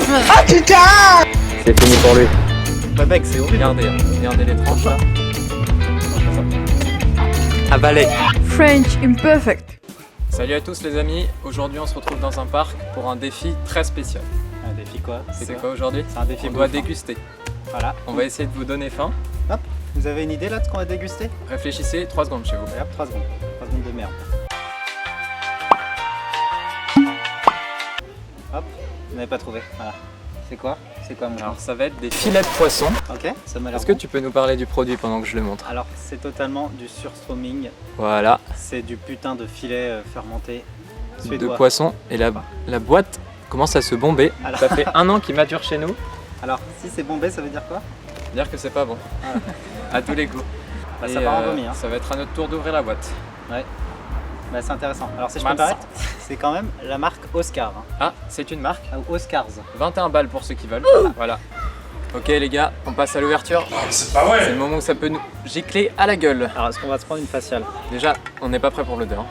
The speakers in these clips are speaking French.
Ah putain! C'est fini pour lui. Bah mec, c'est horrible. Regardez les tranches là. Avalé. French imperfect. Salut à tous les amis, aujourd'hui on se retrouve dans un parc pour un défi très spécial. Un défi quoi? C'est quoi aujourd'hui? C'est un défi On doit bouffant. déguster. Voilà. On va essayer de vous donner faim. Hop, vous avez une idée là de ce qu'on va déguster? Réfléchissez 3 secondes chez vous. Et hop, 3 secondes. 3 secondes de merde. Hop, vous n'avez pas trouvé. Voilà. C'est quoi? C'est quoi mon Alors nom? ça va être des filets de poisson. Ok, ça m'a l'air Est-ce que bon. tu peux nous parler du produit pendant que je le montre? Alors, c'est totalement du surströmming. Voilà, C'est du putain de filet fermenté de suédois. poisson et la boîte commence à se bomber. Alors, Ça fait 1 an qu'il mature chez nous. alors, si c'est bombé, ça veut dire quoi? Dire que c'est pas bon. À tous les goûts. Bah, Et, ça part en vomi. Hein. Ça va être à notre tour d'ouvrir la boîte. Bah, c'est intéressant. Alors, si je peux me Mince. permettre, c'est quand même la marque Oscar. Hein. Ah, c'est une marque. Ou Oscars. 21 balles pour ceux qui veulent. Voilà. Ok les gars, on passe à l'ouverture. C'est pas vrai! C'est le moment où ça peut nous gicler à la gueule. Alors, est-ce qu'on va se prendre une faciale? Déjà, on n'est pas prêt pour l'odeur.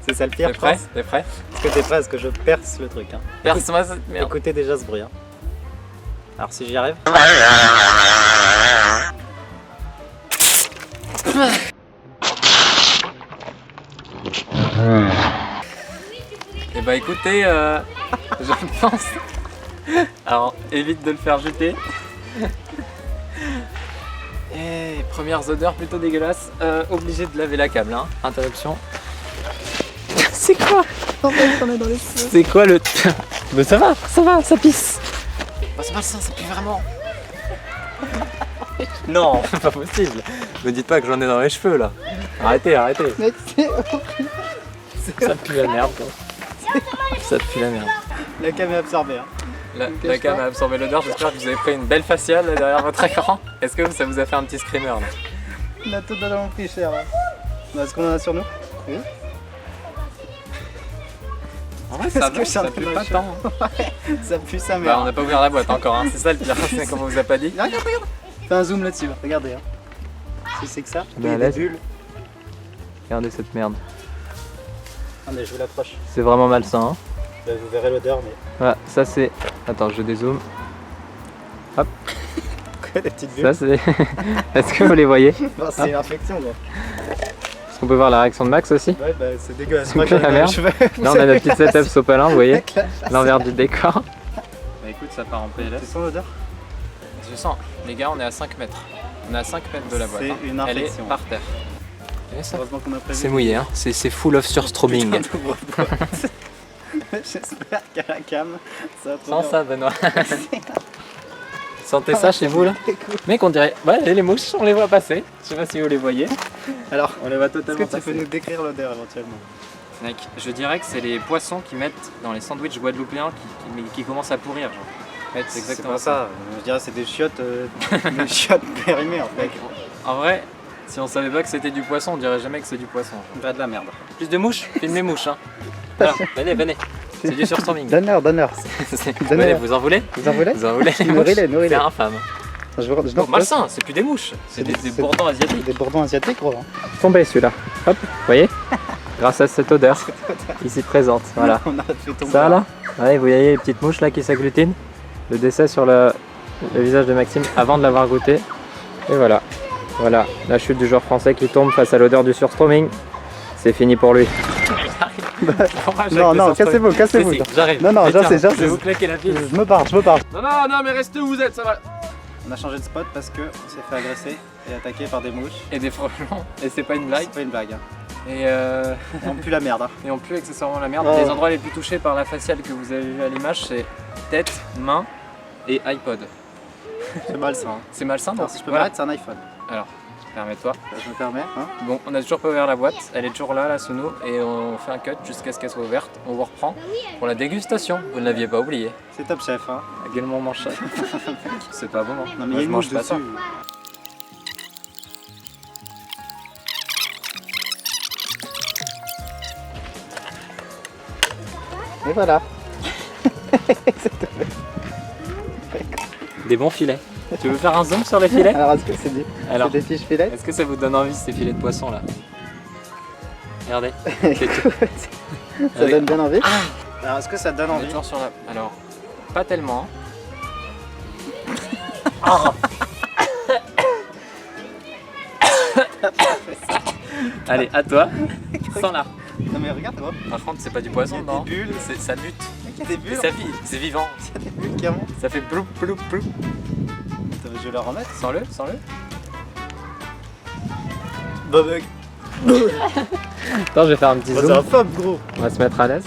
C'est ça le pire, T'es je prêt? pense. T'es prêt? Est-ce que t'es prêt? Est-ce que je perce le truc? Hein. Perce-moi cette merde. Écoutez déjà ce bruit. Hein. Alors, si j'y arrive. Et bah écoutez, je pense. Alors, évite de le faire jeter. Et premières odeurs plutôt dégueulasses. Obligé de laver la câble, hein. Interruption. C'est quoi? C'est quoi le. Mais ça va, ça pisse. Oh, c'est malsain, ça pue vraiment. Non, pas possible. Me dites pas que j'en ai dans les cheveux là. Arrêtez. Mec, c'est horrible. Ça pue la merde. Quoi. Ça pue la merde. La cam est absorbée. Hein. La cam a absorbé l'odeur. J'espère que vous avez pris une belle faciale là, derrière votre écran. Est-ce que ça vous a fait un petit screamer là? On a totalement pris cher. Hein. Est-ce qu'on en a sur nous? Oui. En vrai, Est-ce ça que va, je suis ça en train pue de pas marcher tant. Ça pue sa Bah, mère. on n'a pas ouvert la boîte encore, hein. C'est ça le pire. C'est qu'on vous a pas dit. Regarde. Fais un zoom là-dessus. Regardez. Hein. Si c'est que ça. Ben, Il y a laisse. des bulles. Regardez cette merde. Attendez, je vous l'approche. C'est vraiment malsain. Hein. Bah, vous verrez l'odeur, mais. Voilà, ça c'est. Attends, je dézoome. Quoi, des petites bulles? Ça c'est. Est-ce que vous les voyez? Non, c'est une infection, gros. Est-ce qu'on peut voir la réaction de Max aussi? Ouais, bah, c'est dégueulasse. C'est Moi, que la j'en ai merde. les cheveux. Là on a notre petite setup sopalin, vous voyez? Avec la- L'envers du décor. Bah, écoute, ça part en PLS. Tu sens l'odeur? Je sens. Les gars, on est à 5 mètres. On est à 5 mètres de la boîte. C'est hein. une Elle est infection. par terre. Vous voyez ça? Heureusement qu'on a prévu. C'est mouillé, hein. C'est full of surströmming. Putain d'ouvre-boîte. J'espère qu'à la cam, ça va trop Sans bien. ça, Benoît. Sentez ça chez vous là? Mec, on dirait. Ouais, les mouches, on les voit passer. Je sais pas si vous les voyez. Alors, On les voit est-ce totalement que tu peux passer. nous décrire l'odeur éventuellement? Mec, je dirais que c'est les poissons qui mettent dans les sandwichs guadeloupéens qui commencent à pourrir. Genre. Ouais, c'est exactement pas ça. Je dirais que c'est des chiottes, des chiottes périmées en fait. En vrai, si on savait pas que c'était du poisson, on dirait jamais que c'est du poisson. On dirait de la merde. Plus de mouches? Filme les mouches, hein. Voilà, venez. C'est du surströmming. Donneur. Venez, vous en voulez? Vous en voulez? Vous en voulez? Nourris-les, nourris-les. C'est infâme. Je Non, malsain, c'est plus des mouches, c'est des bourdons asiatiques. Des bourdons asiatiques, gros. Hein. Tombé celui-là. Hop, vous voyez? Grâce à cette odeur ici présente. Voilà. On a fait tomber. Ça là, ouais, vous voyez les petites mouches là qui s'agglutinent. Le décès sur le visage de Maxime avant de l'avoir goûté. Et voilà. Voilà, la chute du joueur français qui tombe face à l'odeur du surströmming. C'est fini pour lui. Non, cassez-vous. J'arrive. Non, Mais tiens, j'insiste. Je vais vous claquer la pile. Je me barre. Non, mais restez où vous êtes, ça va. On a changé de spot parce que on s'est fait agresser et attaquer par des mouches. Et des frelons. Et c'est pas une blague. C'est pas une blague. Hein. Et, Et on pue la merde. Hein. et on pue accessoirement la merde. Oh. Les endroits les plus touchés par la faciale que vous avez vu à l'image, c'est tête, main et iPod. C'est malsain. Hein. C'est malsain, non? Alors, si je peux Voilà. me permettre, c'est un iPhone. Alors, permets-toi. Je me permets. Hein. Bon, on a toujours pas ouvert la boîte, elle est toujours là sous nous et on fait un cut jusqu'à ce qu'elle soit ouverte. On vous reprend pour la dégustation, vous ne l'aviez pas oublié. C'est top chef. Hein. À quel moment mange ça? C'est pas bon. Hein. Non, mais il y Moi, a je une mange mouche pas dessus. ça. Et voilà. Des bons filets. Tu veux faire un zoom sur les filets? Alors, est-ce que c'est Alors, des fiches filets? est-ce que ça vous donne envie ces filets de poisson là? Regardez. Ça donne bien envie. Alors, est-ce que ça te donne On est envie? toujours sur la... Alors, pas tellement. Allez, à toi. Sans là. Non mais regarde gros. Par contre, c'est pas du poisson, Il y a non. des bulles. Ça mute. Il y a des bulles. C'est vivant. Il y a des bulles qui remontent. Ça fait ploup ploup ploup. Attends, je vais la remettre. Sans-le. Bah mec. Attends, je vais faire un petit Oh, c'est zoom. un fob gros. On va se mettre à l'aise.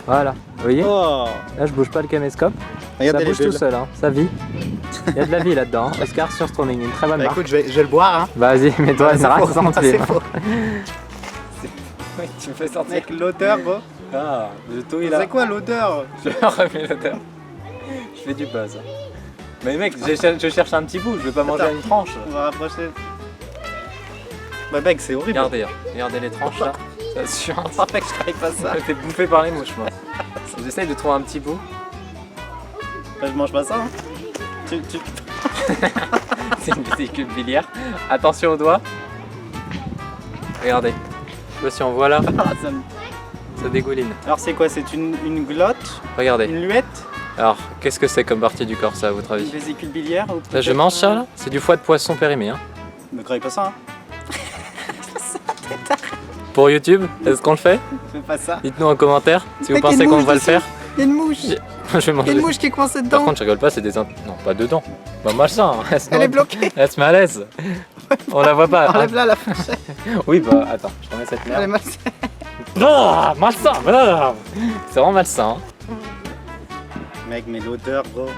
Voilà. Vous voyez? Oh. Là, je bouge pas le caméscope. Regardez Ça les bouge bulles. tout seul, hein. Ça vit. Il y a de la vie là-dedans. Hein. Oscar Surströmming, une très bonne Bah marque. écoute, je vais le boire hein. Vas-y, mets-toi une race sans C'est faux. Oui, tu me fais sortir. Mec, l'odeur gros. Ah, le tout il a. C'est quoi l'odeur? Je remets l'odeur. Je fais du buzz. Mais mec, je cherche un petit bout, je vais pas manger Attends. une tranche. On va rapprocher. Bah mec, c'est horrible. Regardez les tranches là. Ça suinte. Oh mec, je travaille pas ça. Ça fait bouffer par les mouches moi. J'essaye de trouver un petit bout. Bah, je mange pas ça hein. C'est une vésicule biliaire. Attention aux doigts. Regardez. Je sais pas si on voit là, Ah, ça me- ça dégouline. Alors c'est quoi? C'est une glotte? Regardez. Une luette? Alors, qu'est-ce que c'est comme partie du corps ça à votre Une avis? vésicule biliaire? Ou Là, je peut-être, mange ça là. C'est du foie de poisson périmé. Hein. Ne croyez pas ça hein. Pour YouTube, est-ce qu'on le fait? Fais pas ça. Dites-nous en commentaire si vous Mec, il y a pensez une qu'on mouche va le dessus. faire. Il y a une mouche! Je vais manger. qui est coincée Par contre, je rigole pas, c'est des. Non, pas dedans. Bah, malsain. Elle est bloquée! Elle se met à l'aise. On la voit pas. Enlève-la la fourchette! Oui, bah attends, je remets cette Elle est merde. malsaine. Ah, malsain. Ah. C'est vraiment malsain. Hein. Mec, mais l'odeur gros.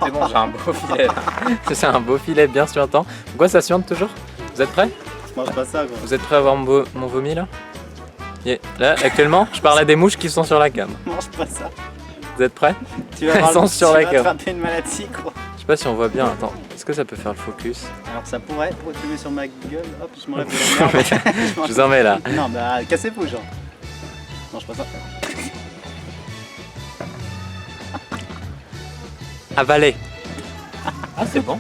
C'est bon, j'ai un beau filet. Là. C'est un beau filet bien suintant. Pourquoi ça suinte toujours? Vous êtes prêts? Mange pas ça gros. Vous êtes prêts à voir mon vomi là? Yeah. Là, actuellement, je parle à des mouches qui sont sur la cam. Mange pas ça. Vous êtes prêts? Tu vas, Elles sont sur la tu vas cam. attraper une maladie gros. Je sais pas si on voit bien. Attends, est-ce que ça peut faire le focus? Alors ça pourrait. Pourquoi tu mets sur ma gueule? Hop, je m'enlève de la merde. Je vous en mets là. Non, bah cassez-vous genre. Mange pas ça. Avaler. Ah, c'est bon.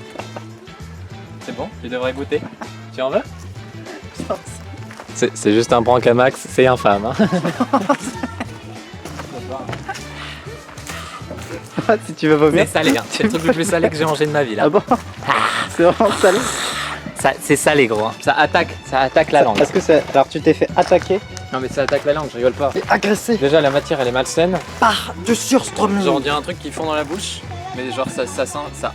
C'est bon, tu devrais goûter. Tu en veux? C'est juste un prank à Max, c'est infâme. Hein. Si tu veux vomir. C'est salé, hein. C'est le truc le plus salé que j'ai mangé de ma vie là. Ah bon? C'est vraiment salé. C'est salé gros. Hein. Ça attaque la langue. Est-ce que c'est. Alors tu t'es fait attaquer Non mais ça attaque la langue, je rigole pas. et agresser Déjà la matière elle est malsaine. par du surströmming. Genre on dirait un truc qu'ils font dans la bouche, mais genre ça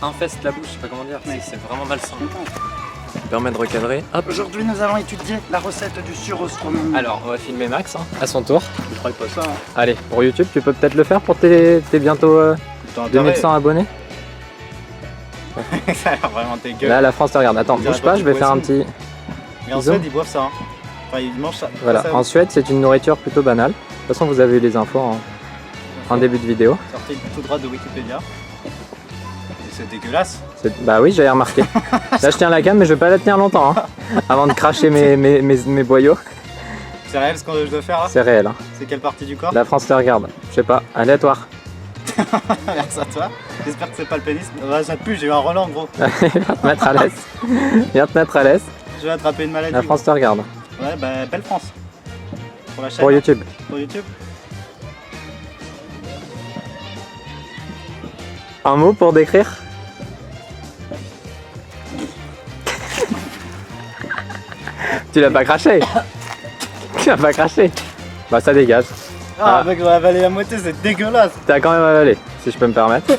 infeste la bouche, je sais pas comment dire. C'est vraiment malsain. Ça permet de recadrer. Hop. Aujourd'hui nous allons étudier la recette du surströmming. Alors on va filmer Max hein, à son tour. je crois pas ça. Hein. Allez, pour YouTube tu peux peut-être le faire pour tes bientôt 2100 abonnés. Ça a l'air vraiment dégueu. Là la France te regarde. Attends, On dirait bouge pas, pas je du vais faire un poisson. petit... Et en Ils ont- Suède ils boivent ça. Hein. Enfin ils mangent ça. Voilà, Ça, en Suède c'est une nourriture plutôt banale. De toute façon vous avez les infos en début de vidéo. sortez tout droit de Wikipédia. Et c'est dégueulasse. Bah oui, j'avais remarqué. Là je tiens la canne mais je vais pas la tenir longtemps hein, avant de cracher mes boyaux. C'est réel ce que je dois faire là? C'est réel. Hein. C'est quelle partie du corps? La France te regarde. Je sais pas, aléatoire. Merci à toi. J'espère que c'est pas le pénis. Bah, ça pue, j'ai eu un Roland gros. Viens te mettre à l'aise. Viens te mettre à l'aise. Je vais attraper une maladie. La France te regarde. Ouais, bah belle France. Pour la chaîne. Pour YouTube. Pour YouTube. Un mot pour décrire? Tu l'as pas craché? Tu l'as pas craché? Bah ça dégage. Ah, Ah. mec, j'aurais avalé la moitié, c'est dégueulasse. T'as quand même avalé, si je peux me permettre.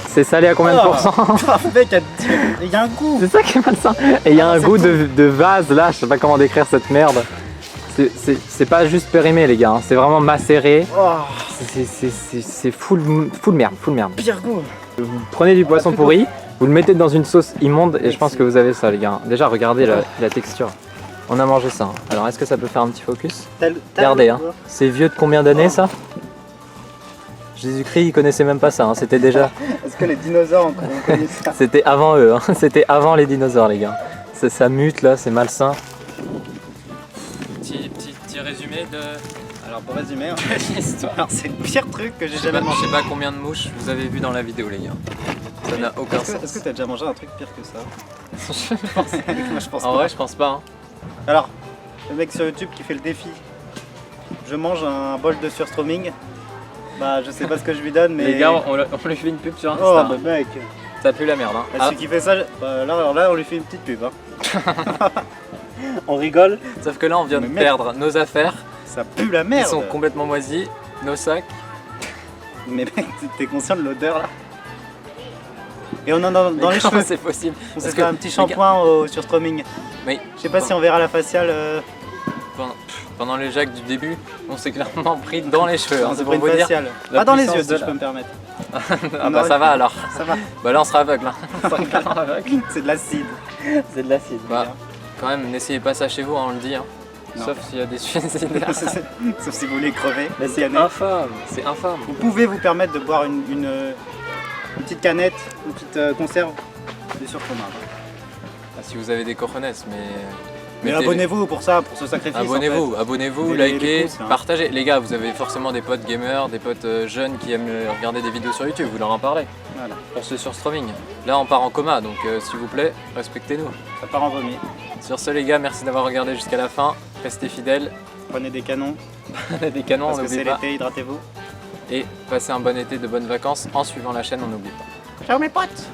C'est salé à combien de pourcents? Ah, mec, il y a un goût. C'est ça qui est malsain. Et il y a un c'est goût de vase là, je sais pas comment décrire cette merde. C'est pas juste périmé les gars, hein. C'est vraiment macéré. Oh, C'est full merde, full merde. pire goût. Vous prenez du poisson pourri, vous le mettez dans une sauce immonde et je pense que vous avez ça les gars. Déjà regardez la texture. On a mangé ça. Hein. Alors est-ce que ça peut faire un petit focus? Regardez, hein. C'est vieux de combien d'années ça? Jésus-Christ il connaissait même pas ça, hein. C'était déjà... Est-ce que les dinosaures ont connu ça? C'était avant eux, hein. C'était avant les dinosaures les gars. Ça mute là, c'est malsain. Petit résumé de... Alors pour résumer, hein, l'histoire. alors c'est le pire truc que j'ai Je sais jamais pas, je mangé. sais pas combien de mouches vous avez vu dans la vidéo les gars. Ça n'a aucun Est-ce sens. que t'as déjà mangé un truc pire que ça? Moi je pense En pas. vrai je pense pas. Hein. Alors, le mec sur YouTube qui fait le défi. Je mange un bol de surströmming Bah, je sais pas ce que je lui donne, mais. Les gars, on lui fait une pub sur Insta. Oh, hein. bah, mec. Ça pue la merde. Hein. Ah, celui qui fait ça, bah, là, on lui fait une petite pub. Hein. On rigole. Sauf que là, on vient de Mais mec. perdre nos affaires. Ça pue la Ils merde. sont complètement moisis. Nos sacs. Mais mec, t'es conscient de l'odeur là? Et on en a dans Mais les comment cheveux. c'est possible? On s'est Parce fait que, un petit les shampoing sur Stroming. Oui. Je sais pas si on verra la faciale. Pendant les jacks du début, on s'est clairement pris dans les cheveux. hein, On c'est s'est pour pris vous une dire. faciale. la Pas dans les puissance yeux de si je peux me permettre. Ah bah ça va alors. Ça va. Bah là on sera aveugle. Hein. On sera clairement aveugle. C'est de l'acide. C'est de l'acide. Bah quand même, n'essayez pas ça chez vous, hein, on le dit. Hein. Non. Sauf s'il y a des suicidaires. Sauf si vous voulez crever. Mais c'est scanner. infâme. C'est infâme. Vous pouvez vous permettre de boire une petite canette, une petite conserve de surcommun. Ah, si vous avez des cojones, mais mettez- abonnez-vous pour ça, pour ce sacrifice. Abonnez-vous, en fait. abonnez-vous, Mettez les likez, pouces, hein. partagez. Les gars, vous avez forcément des potes gamers, des potes jeunes qui aiment regarder des vidéos sur YouTube, vous leur en parlez. Voilà, Pour ceux sur streaming. Là, on part en coma, donc s'il vous plaît, respectez-nous. ça part en vomi. Sur ce, les gars, merci d'avoir regardé jusqu'à la fin. Restez fidèles. Prenez des canons, On a des canons, parce on que c'est n'oublie pas. l'été, hydratez-vous. Et passez un bon été, de bonnes vacances en suivant la chaîne, on n'oublie pas. Ciao mes potes!